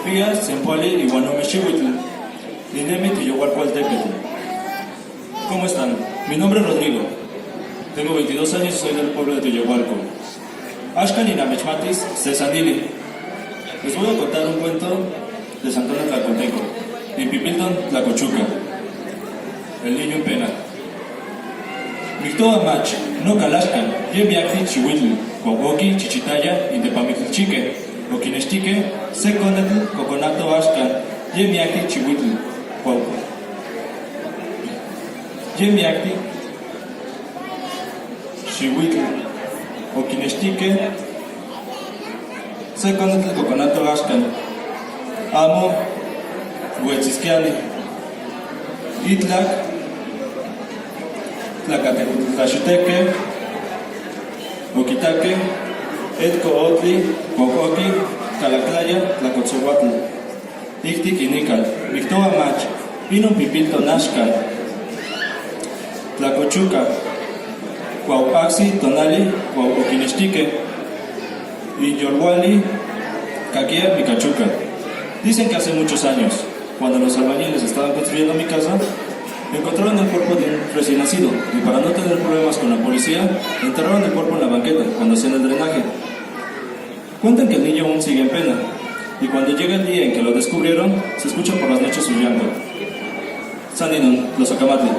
Pías, Zempoali y Guanomexihuitl. Ninemi Tiyohualcoaltépetl. ¿Cómo están? Mi nombre es Rodrigo. Tengo 22 años y soy del pueblo de Tiyohualco. Ashkan y Namechmatis, Cesandili. Les voy a contar un cuento de Santana Tlacoteco y Pipilton Tlacochuca, el niño en pena. Mictoa Mach, no Calashkan, Yemiakti Chihuitl, Cuauhqui, Chichitaya y Tepamicchique, Oquinestique, Seconetl, Coconato Ashkan, Yemiakti Chihuitl, Cuauhqui. Yemiakti Chihuitl, Oquinestique, Seconetl, Coconato Ashkan, Amo, Huetzisquiali, Itlak, Tlacatecuitlaxuteque, Oquitaque, Etco Otli, Cuauhqui, Calaclaya, Tlacotzohuatl, Ictic y Nical, Mictoa Mach, Pinum Pipilton Ashkan, Tlacochuca, Cuauhpaxi, Tonali, Cuauhquinestique, y Yorwali, Caquia, Micachuca. Dicen que hace muchos años, cuando los albañiles estaban construyendo mi casa, encontraron el cuerpo de un recién nacido y para no tener problemas con la policía, enterraron el cuerpo en la banqueta cuando hacían el drenaje. Cuentan que el niño aún sigue en pena y cuando llega el día en que lo descubrieron, se escucha por las noches su llanto. Sandinun, los Acamatli.